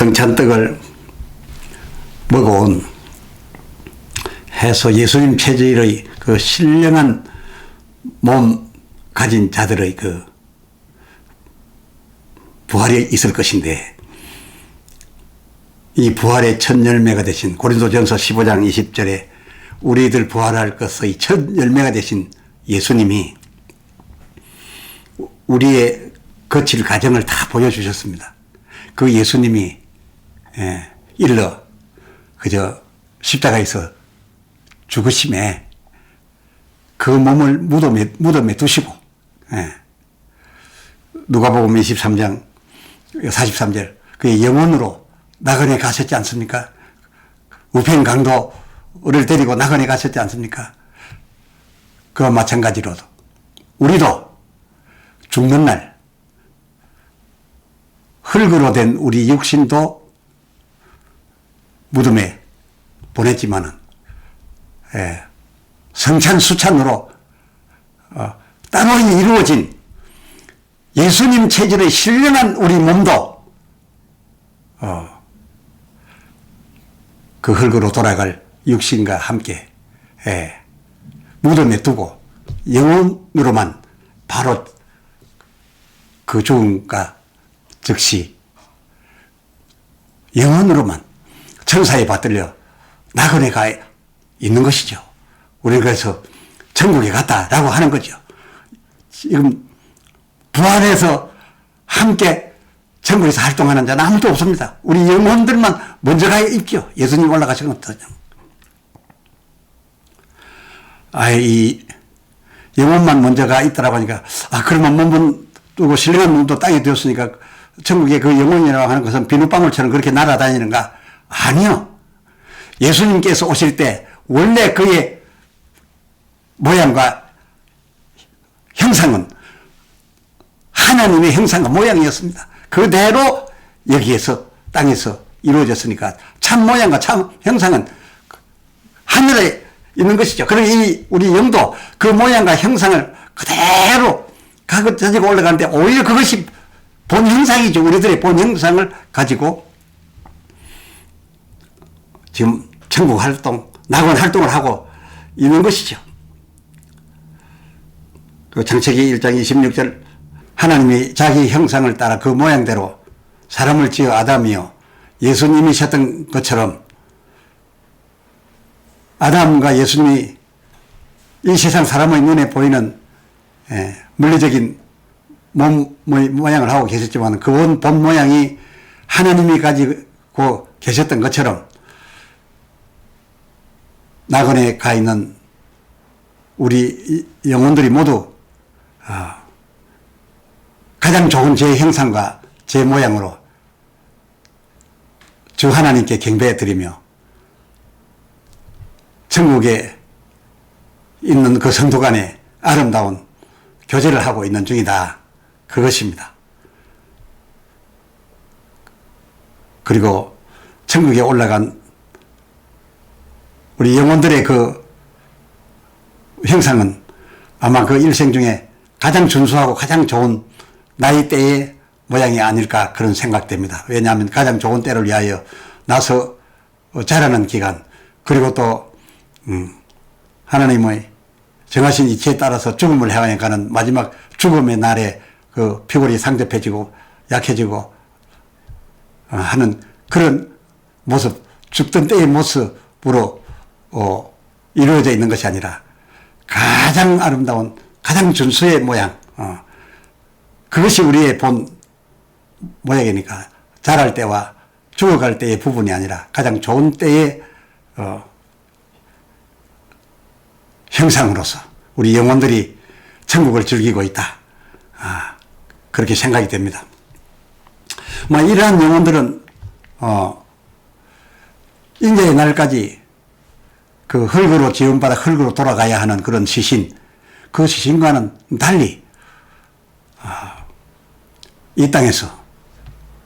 성찬떡을 먹어온 해서 예수님 체질의 그 신령한 몸 가진 자들의 그 부활이 있을 것인데, 이 부활의 첫 열매가 되신 고린도전서 15장 20절에 우리들 부활할 것의 첫 열매가 되신 예수님이 우리의 거칠 과정을 다 보여주셨습니다. 그 예수님이 일러 그저 십자가에서 죽으심에 그 몸을 무덤에 두시고, 누가복음 23장 43절 그의 영혼으로 나그네 가셨지 않습니까? 우편 강도를 데리고 나그네 가셨지 않습니까? 그와 마찬가지로 우리도 죽는 날 흙으로 된 우리 육신도 무덤에 보냈지만은, 성찬수찬으로 따로 이루어진 예수님 체질의 신령한 우리 몸도 그 흙으로 돌아갈 육신과 함께 무덤에 두고 영혼으로만 바로 그 죽음과 즉시 영혼으로만 천사에 받들려 나그네 가 있는 것이죠. 우리는 그래서 천국에 갔다라고 하는 거죠. 지금 부활해서 함께 천국에서 활동하는 자는 아무도 없습니다. 우리 영혼들만 먼저 가 있죠. 예수님 올라가시는 것도. 이 영혼만 먼저 가 있다라고 하니까, 그러면 몸은 두고 신령한 몸도 땅에 되었으니까 천국의 그 영혼이라고 하는 것은 비눗방울처럼 그렇게 날아다니는가? 아니요. 예수님께서 오실 때 원래 그의 모양과 형상은 하나님의 형상과 모양이었습니다. 그대로 여기에서 땅에서 이루어졌으니까 참 모양과 참 형상은 하늘에 있는 것이죠. 그러니 우리 영도 그 모양과 형상을 그대로 가지고 올라가는데, 오히려 그것이 본 형상이죠. 우리들의 본 형상을 가지고 지금 천국 활동, 낙원 활동을 하고 있는 것이죠. 그 창세기 1장 26절 하나님이 자기 형상을 따라 그 모양대로 사람을 지어 아담이요 예수님이셨던 것처럼 아담과 예수님이 이 세상 사람의 눈에 보이는 물리적인 몸의 모양을 하고 계셨지만 그 본 모양이 하나님이 가지고 계셨던 것처럼 낙원에 가 있는 우리 영혼들이 모두 가장 좋은 제 형상과 제 모양으로 주 하나님께 경배해 드리며 천국에 있는 그 성도 간에 아름다운 교제를 하고 있는 중이다. 그것입니다. 그리고 천국에 올라간 우리 영혼들의 그 형상은 아마 그 일생 중에 가장 준수하고 가장 좋은 나이대의 모양이 아닐까 그런 생각됩니다. 왜냐하면 가장 좋은 때를 위하여 나서 자라는 기간, 그리고 또 하나님의 정하신 이치에 따라서 죽음을 향해 가는 마지막 죽음의 날에 그 피골이 상접해지고 약해지고 하는 그런 모습, 죽던 때의 모습으로 이루어져 있는 것이 아니라 가장 아름다운 가장 준수의 모양, 그것이 우리의 본 모양이니까 자랄 때와 죽어갈 때의 부분이 아니라 가장 좋은 때의 형상으로서 우리 영혼들이 천국을 즐기고 있다. 그렇게 생각이 됩니다. 이러한 영혼들은 인자의 날까지 그 흙으로 지음받아 흙으로 돌아가야 하는 그런 시신, 그 시신과는 달리 이 땅에서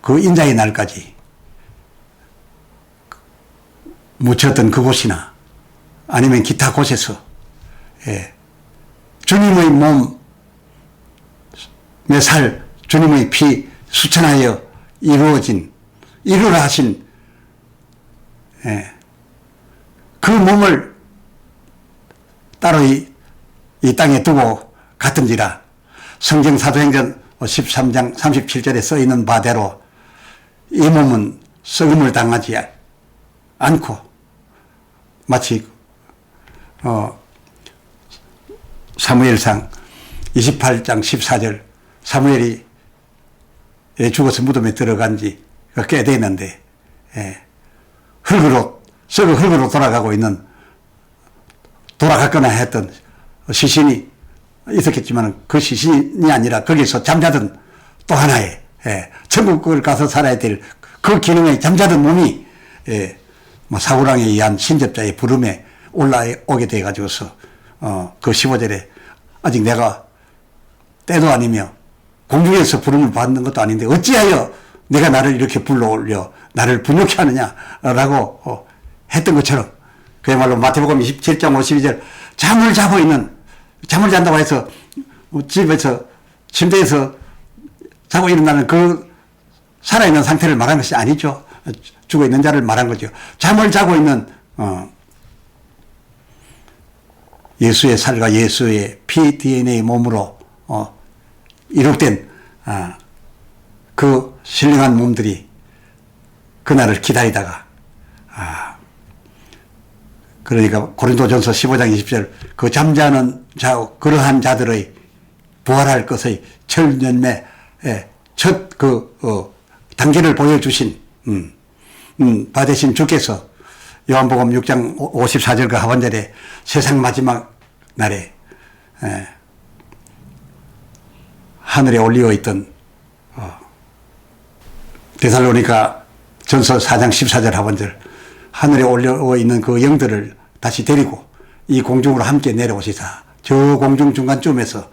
그 인자의 날까지 묻혔던 그곳이나 아니면 기타 곳에서 주님의 몸, 내 살, 주님의 피 수천하여 이루어진 이루라 하신 예, 그 몸을 따로 이 땅에 두고 갔던지라. 성경 사도행전 13장 37절에 써 있는 바대로 이 몸은 썩음을 당하지 않고 마치 사무엘상 28장 14절 사무엘이 죽어서 무덤에 들어간 지 꽤 되는데 썩은 흙으로 돌아갔거나 했던 시신이 있었겠지만 그 시신이 아니라 거기서 잠자던 또 하나의 천국을 가서 살아야 될 그 기능에 잠자던 몸이 사우랑에 의한 신접자의 부름에 올라오게 돼 가지고서 그 15절에 아직 내가 때도 아니며 공중에서 부름을 받는 것도 아닌데 어찌하여 내가 나를 이렇게 불러올려 나를 분욕케 하느냐라고 했던 것처럼 그야말로 마태복음 27장 52절 잠을 잔다고 해서 집에서 침대에서 자고 일어나는 그 살아있는 상태를 말하는 것이 아니죠. 죽어있는 자를 말한 거죠. 잠을 자고 있는 예수의 살과 예수의 피 DNA 몸으로 이룩된 그 신령한 몸들이 그날을 기다리다가 그러니까 고린도전서 15장 20절 그 잠자는 자 그러한 자들의 부활할 것의 철열매 첫 단계를 보여주신 받으신 주께서 요한복음 6장 54절과 하반절에 세상 마지막 날에 하늘에 올리어 있던 데살로니가 전서 4장 14절 하반절 하늘에 올려 있는 그 영들을 다시 데리고 이 공중으로 함께 내려오시사 저 공중 중간쯤에서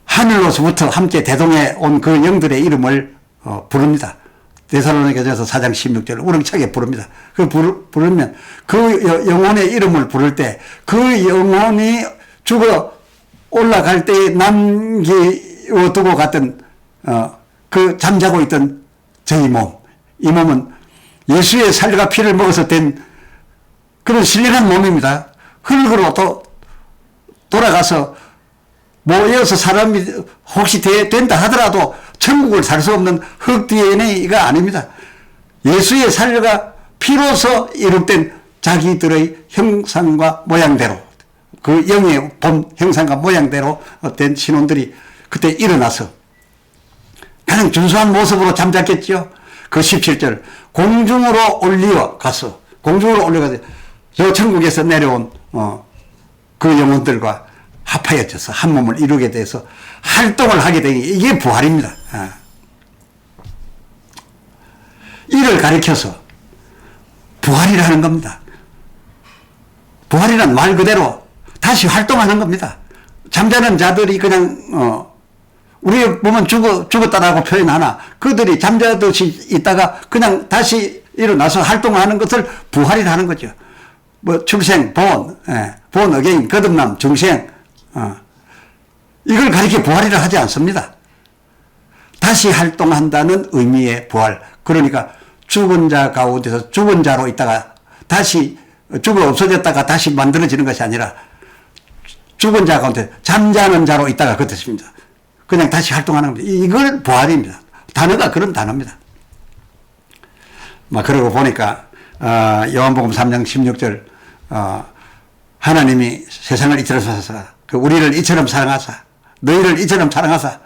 하늘로서부터 함께 대동해 온 그 영들의 이름을 부릅니다. 데살로니가전서 4장 16절 우렁차게 부릅니다. 그 부르면 그 영혼의 이름을 부를 때 그 영혼이 죽어 올라갈 때 남겨 두고 갔던 그 잠자고 있던 저희 몸, 이 몸은 예수의 살과 피를 먹어서 된 그런 신령한 몸입니다. 흙으로 또 돌아가서 모여서 사람이 혹시 된다 하더라도 천국을 살 수 없는 흙 DNA가 아닙니다. 예수의 살과 피로서 이룩된 자기들의 형상과 모양대로 그 영의 본 형상과 모양대로 된 신혼들이 그때 일어나서 가장 준수한 모습으로 잠잤겠죠. 그 17절 공중으로 올려가서 저 천국에서 내려온 그 영혼들과 합하여져서 한 몸을 이루게 돼서 활동을 하게 되니 이게 부활입니다. 이를 가리켜서 부활이라는 겁니다. 부활이란 말 그대로 다시 활동하는 겁니다. 잠자는 자들이 그냥 우리 보면 죽었다라고 표현하나 그들이 잠자듯이 있다가 그냥 다시 일어나서 활동하는 것을 부활이라는 거죠. 뭐 출생, 본 어게인, 거듭남, 중생 이걸 가리켜 부활이라 하지 않습니다. 다시 활동한다는 의미의 부활. 그러니까 죽은 자 가운데서 죽은 자로 있다가 다시 죽어 없어졌다가 다시 만들어지는 것이 아니라 죽은 자 가운데 잠자는 자로 있다가 그 뜻입니다. 그냥 다시 활동하는 겁니다. 이걸 부활입니다. 단어가 그런 단어입니다. 그러고 보니까 요한복음 3장 16절 하나님이 세상을 이처럼 사랑하사 우리를 이처럼 사랑하사 너희를 이처럼 사랑하사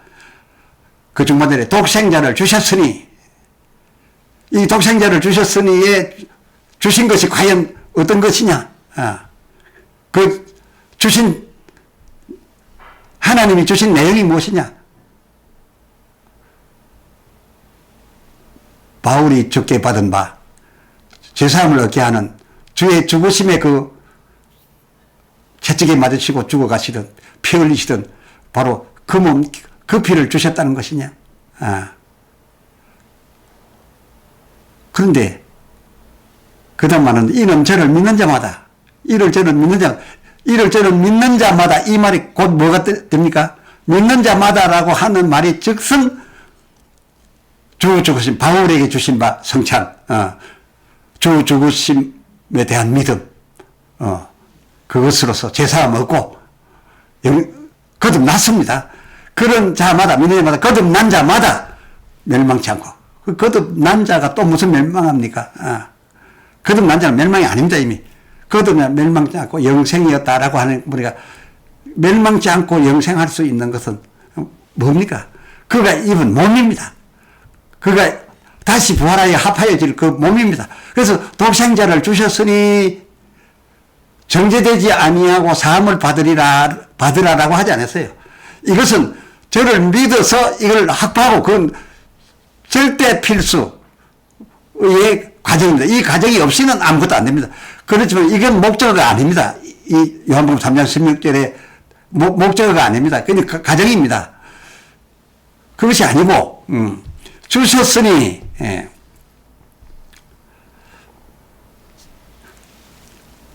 그 중반절에 독생자를 주셨으니 이 독생자를 주셨으니에 주신 것이 과연 어떤 것이냐 그 주신 하나님이 주신 내용이 무엇이냐 바울이 적게 받은 바 죄사함을 얻게 하는 주의 죽으심의 그 채찍에 맞으시고 죽어가시던 피 흘리시던 바로 그 몸, 그 피를 주셨다는 것이냐. 그런데 그 다음 말은 이는 저를 믿는 자마다 이를 저는 믿는 자마다 이 말이 곧 뭐가 됩니까? 믿는 자마다라고 하는 말이 즉슨 주 죽으심, 바울에게 주신 바 성찬, 주 죽으심에 대한 믿음, 그것으로서 제사함 얻고 거듭났습니다. 그런 자마다, 믿는 자마다, 거듭난 자마다 멸망치 않고, 그 거듭난 자가 또 무슨 멸망합니까? 거듭난 자는 멸망이 아닙니다. 이미 거듭난 멸망치 않고 영생이었다라고 하는, 우리가 멸망치 않고 영생할 수 있는 것은 뭡니까? 그가 입은 몸입니다. 그가 다시 부활하여 합하여질 그 몸입니다. 그래서 독생자를 주셨으니 정죄되지 아니하고 사함을 받으라라고 하지 않았어요. 이것은 저를 믿어서 이걸 확보하고, 그건 절대 필수의 과정입니다. 이 과정이 없이는 아무것도 안 됩니다. 그렇지만 이건 목적어가 아닙니다. 이 요한복음 3장 16절에 목적어가 아닙니다. 그냥 과정입니다. 그것이 아니고, 주셨으니,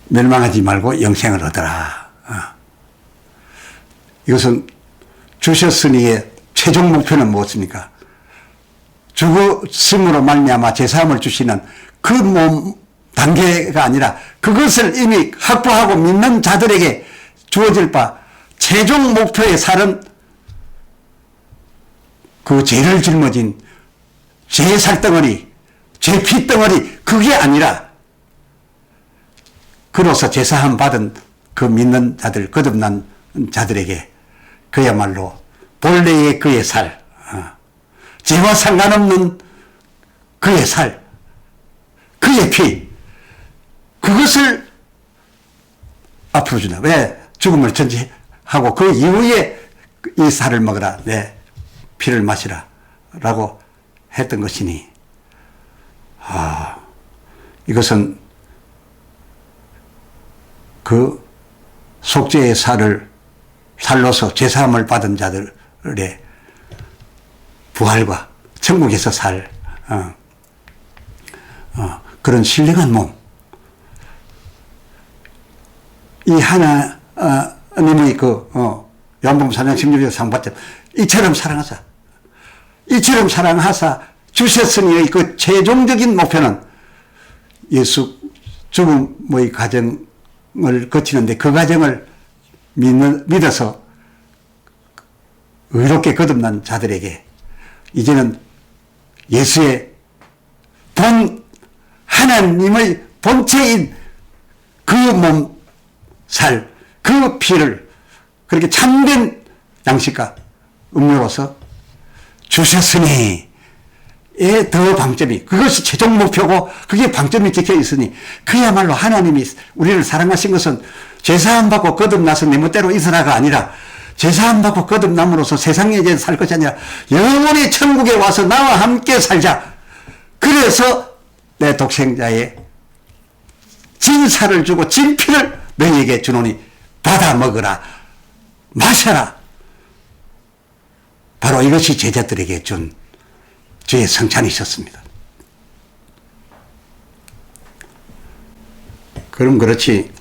멸망하지 말고 영생을 얻어라. 이것은 주셨으니의 최종 목표는 무엇입니까? 죽으심으로 말미암아 제사함을 주시는 그 몸 단계가 아니라, 그것을 이미 확보하고 믿는 자들에게 주어질 바 최종 목표의 살은 그 죄를 짊어진 죄의 살덩어리, 죄 피덩어리, 그게 아니라 그로서 제사함 받은 그 믿는 자들, 거듭난 자들에게 그야말로 본래의 그의 살, 죄와 상관없는 그의 살, 그의 피, 그것을 앞으로 준다. 왜? 죽음을 전제하고 그 이후에 이 살을 먹으라, 내 피를 마시라 라고 했던 것이니, 이것은 그 속죄의 살로서 제사함을 받은 자들의 부활과 천국에서 살, 그런 신령한 몸, 이 하나님이 요한복음 4장 16절에 상받자, 이처럼 사랑하사, 이처럼 사랑하사 주셨으니 그 최종적인 목표는 예수 죽음의 과정을 거치는데, 그 과정을 믿어서 의롭게 거듭난 자들에게 이제는 예수의 하나님의 본체인 그 몸, 살, 그 피를 그렇게 참된 양식과 음료로서 주셨으니, 더 방점이, 그것이 최종 목표고 그게 방점이 찍혀 있으니, 그야말로 하나님이 우리를 사랑하신 것은 제사함 받고 거듭나서 내 멋대로 있으라가 아니라, 제사함 받고 거듭남으로써 세상에 이제 살 것이 아니라 영원히 천국에 와서 나와 함께 살자. 그래서 내 독생자의 진살을 주고 진피를 너희에게 주노니 받아 먹으라, 마셔라. 바로 이것이 제자들에게 준 주의 성찬이셨습니다. 그럼 그렇지,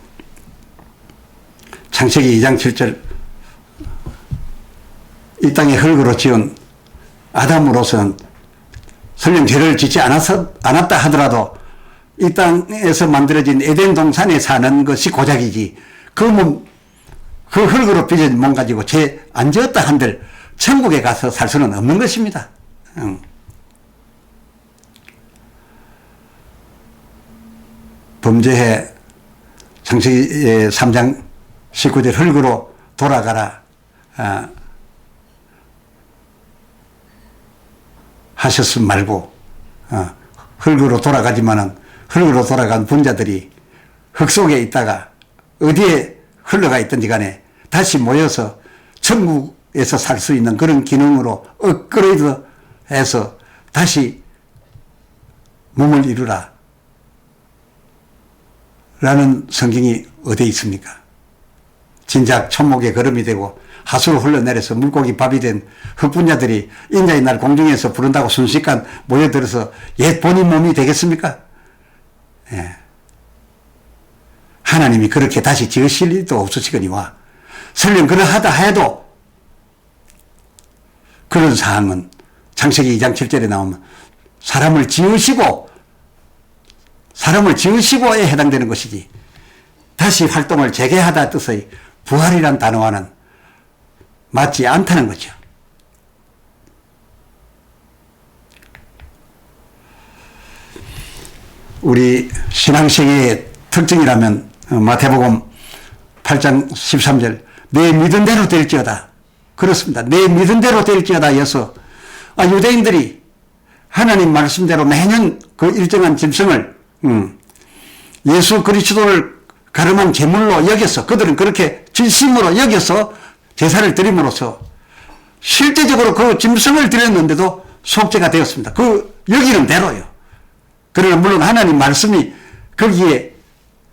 창세기 2장 7절, 이 땅에 흙으로 지은 아담으로서는 설령 죄를 짓지 않았다 하더라도 이 땅에서 만들어진 에덴 동산에 사는 것이 고작이지, 그 흙으로 빚어진 몸 가지고 죄 안 지었다 한들 천국에 가서 살 수는 없는 것입니다. 범죄해 창세기 3장 19절 흙으로 돌아가라 하셨음 말고, 흙으로 돌아가지만은 흙으로 돌아간 분자들이 흙 속에 있다가 어디에 흘러가 있든지 간에 다시 모여서 천국에서 살 수 있는 그런 기능으로 업그레이드 해서 다시 몸을 이루라 라는 성경이 어디에 있습니까? 진작 천목에 거름이 되고 하수로 흘러내려서 물고기 밥이 된 흙분자들이 인자의 날 공중에서 부른다고 순식간 모여들어서 옛 본인 몸이 되겠습니까? 예. 하나님이 그렇게 다시 지으실 일도 없으시거니와, 설령 그러하다 해도 그런 사항은 창세기 2장 7절에 나오면 사람을 지으시고에 해당되는 것이지 다시 활동을 재개하다 뜻의 부활이란 단어와는 맞지 않다는 거죠. 우리 신앙생애의 특징이라면 마태복음 8장 13절 내 믿은 대로 될지어다. 그렇습니다. 내 믿은 대로 될지어다 여서 유대인들이 하나님 말씀대로 매년 그 일정한 짐승을 예수 그리스도를 가름한 제물로 여겨서 그들은 그렇게 진심으로 여겨서 제사를 드림으로써 실제적으로 그 짐승을 드렸는데도 속죄가 되었습니다. 그 여기는 대로요. 그러나 물론 하나님 말씀이 거기에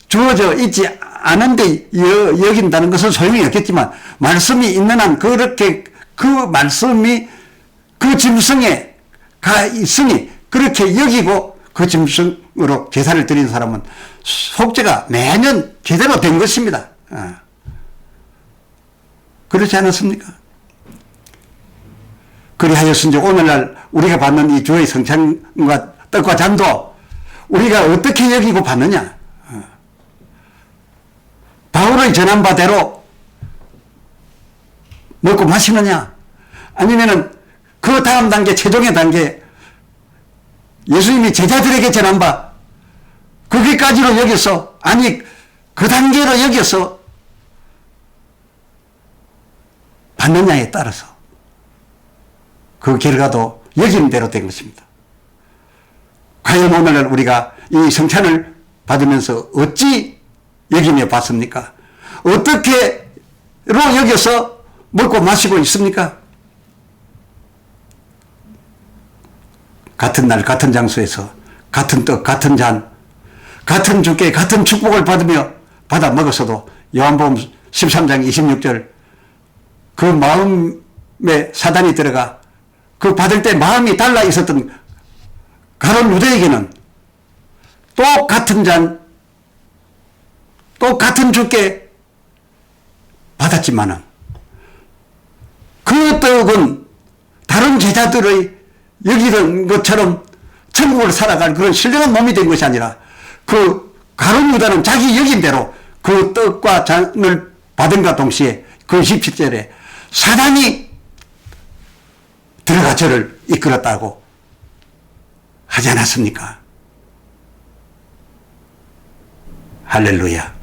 주어져 있지 않은데 여긴다는 것은 소용이 없겠지만 말씀이 있는 한 그렇게 그 말씀이 그 짐승에 가 있으니 그렇게 여기고 그 짐승으로 제사를 드린 사람은 속죄가 매년 제대로 된 것입니다. 그렇지 않았습니까? 그리하였은지 오늘날 우리가 받는 이 주의 성찬과 떡과 잔도 우리가 어떻게 여기고 받느냐? 바울의 전한 바대로 먹고 마시느냐? 아니면은 그 다음 단계, 최종의 단계, 예수님이 제자들에게 전한 바, 거기까지로 여겨서, 아니, 그 단계로 여겨서 받느냐에 따라서 그 결과도 여기는 대로 된 것입니다. 과연 오늘날 우리가 이 성찬을 받으면서 어찌 여기며 받습니까? 어떻게로 여겨서 먹고 마시고 있습니까? 같은 날 같은 장소에서 같은 떡 같은 잔 같은 주께 같은 축복을 받아 먹었어도 요한복음 13장 26절 그 마음에 사단이 들어가 그 받을 때 마음이 달라 있었던 가룟 유대에게는 똑같은 잔 똑같은 주께 받았지만은 그 떡은 다른 제자들의 여기는 것처럼 천국을 살아갈 그런 신령한 몸이 된 것이 아니라 그 가룟 유다는 자기 여긴 대로 그 떡과 잔을 받은과 동시에 그 17절에 사단이 들어가 저를 이끌었다고 하지 않았습니까? 할렐루야.